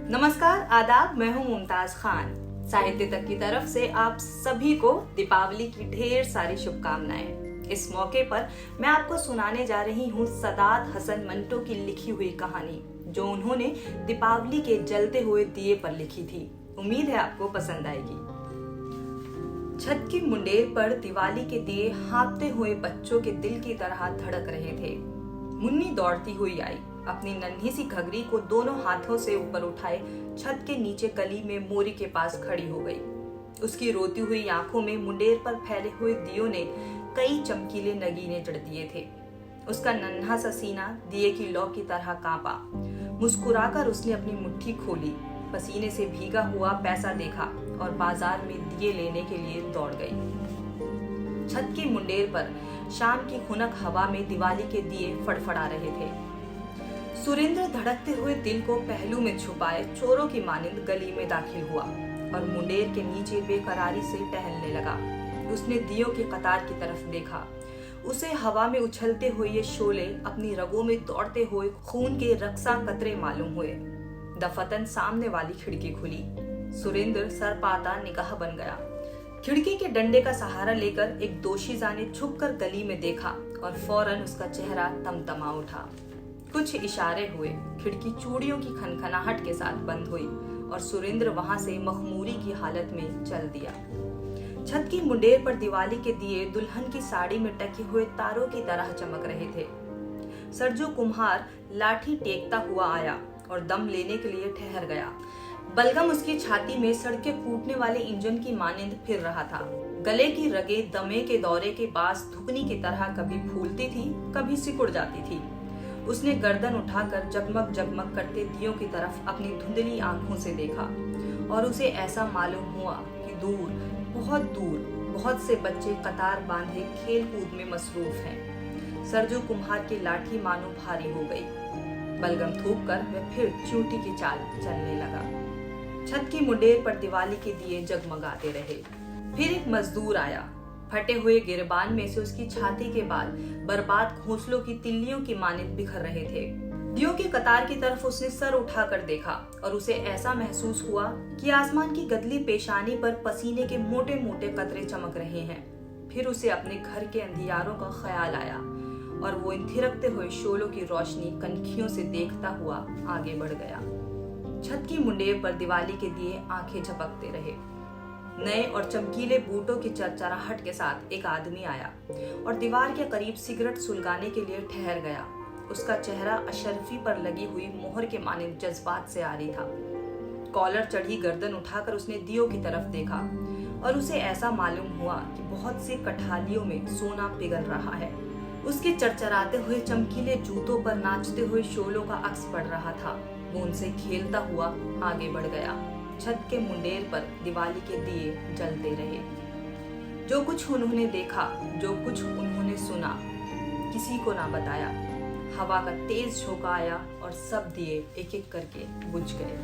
नमस्कार, आदाब। मैं हूँ मुमताज खान। साहित्य तक की तरफ से आप सभी को दीपावली की ढेर सारी शुभकामनाएं। इस मौके पर मैं आपको सुनाने जा रही हूँ सदात हसन मंटो की लिखी हुई कहानी, जो उन्होंने दीपावली के जलते हुए दिए पर लिखी थी। उम्मीद है आपको पसंद आएगी। छत की मुंडेर पर दिवाली के दिए हाँफते हुए बच्चों के दिल की तरह धड़क रहे थे। मुन्नी दौड़ती हुई आई, अपनी नन्ही सी घघरी को दोनों हाथों से ऊपर उठाए छत के नीचे गली में मोरी के पास खड़ी हो गई। उसकी रोती हुई आंखों में मुंडेर पर फैले हुए दियों ने कई चमकीले नगीने जड़ दिए थे। उसका नन्हा सा सीना दिए की लौ की तरह कांपा। मुस्कुराकर उसने अपनी मुट्ठी खोली, पसीने से भीगा हुआ पैसा देखा और बाजार में दिए लेने के लिए दौड़ गई। छत की मुंडेर पर शाम की खुनक हवा में दिवाली के दिए फड़फड़ा रहे थे। सुरेंद्र धड़कते हुए दिल को पहलू में छुपाए चोरों की मानिंद गली में दाखिल हुआ और मुंडेर के नीचे बेकरारी से टहलने लगा। उसने दियों के कतार की तरफ देखा। उसे हवा में उछलते हुए ये शोले अपनी रगों में दौड़ते हुए खून के रक्सा कतरे मालूम हुए। दफतन सामने वाली खिड़की खुली। सुरेंद्र सर पाता निगाह बन गया। खिड़की के डंडे का सहारा लेकर एक दोशीज़ा ने छुपकर गली में देखा और फौरन उसका चेहरा तमतमा उठा। कुछ इशारे हुए, खिड़की चूड़ियों की खनखनाहट के साथ बंद हुई और सुरेंद्र वहां से मखमूरी की हालत में चल दिया। छत की मुंडेर पर दिवाली के दिए दुल्हन की साड़ी में टके हुए तारों की तरह चमक रहे थे। सरजू कुम्हार लाठी टेकता हुआ आया और दम लेने के लिए ठहर गया। बलगम उसकी छाती में सड़के कूटने वाले इंजन की मानिंद फिर रहा था। गले की रगें दमे के दौरे के बास धुकनी की तरह कभी फूलती थी, कभी सिकुड़ जाती थी। उसने गर्दन उठाकर जगमग जगमग करते दियों की तरफ अपनी धुंधली आंखों से देखा और उसे ऐसा मालूम हुआ कि दूर बहुत से बच्चे कतार बांधे खेल कूद में मसरूफ हैं। सरजू कुम्हार की लाठी मानो भारी हो गई। बलगम थूक कर वह फिर चींटी की चाल चलने लगा। छत की मुंडेर पर दिवाली के दिए जगमगाते रहे। फिर एक मजदूर आया। फटे हुए गिरबान में से उसकी छाती के बाल बर्बाद घोंसलों की तिल्लियों की मानिंद बिखर रहे थे। दियों की कतार की तरफ उसने सर उठाकर देखा और उसे ऐसा महसूस हुआ कि आसमान की गदली पेशानी पर पसीने के मोटे मोटे कतरे चमक रहे हैं। फिर उसे अपने घर के अंधियारों का ख्याल आया और वो इन थिरकते हुए शोलों की रोशनी कनखियों से देखता हुआ आगे बढ़ गया। छत की मुंडेर पर दिवाली के दिए आंखें झपकते रहे। नए और चमकीले बूटों की चरचराहट के साथ एक आदमी आया और दीवार के करीब सिगरेट सुलगाने के लिए ठहर गया। उसका चेहरा अशरफी पर लगी हुई मोहर के मानिंद जज्बात से आरी था। कॉलर चढ़ी गर्दन उठाकर उसने दियों की तरफ देखा और उसे ऐसा मालूम हुआ कि बहुत सी कठालियों में सोना पिघल रहा है। उसके चरचराते हुए चमकीले जूतों पर नाचते हुए शोलों का अक्स पड़ रहा था। वो उनसे खेलता हुआ आगे बढ़ गया। छत के मुंडेर पर दिवाली के दिए जलते रहे। जो कुछ उन्होंने देखा, जो कुछ उन्होंने सुना, किसी को ना बताया। हवा का तेज झोंका आया और सब दिए एक एक करके बुझ गए।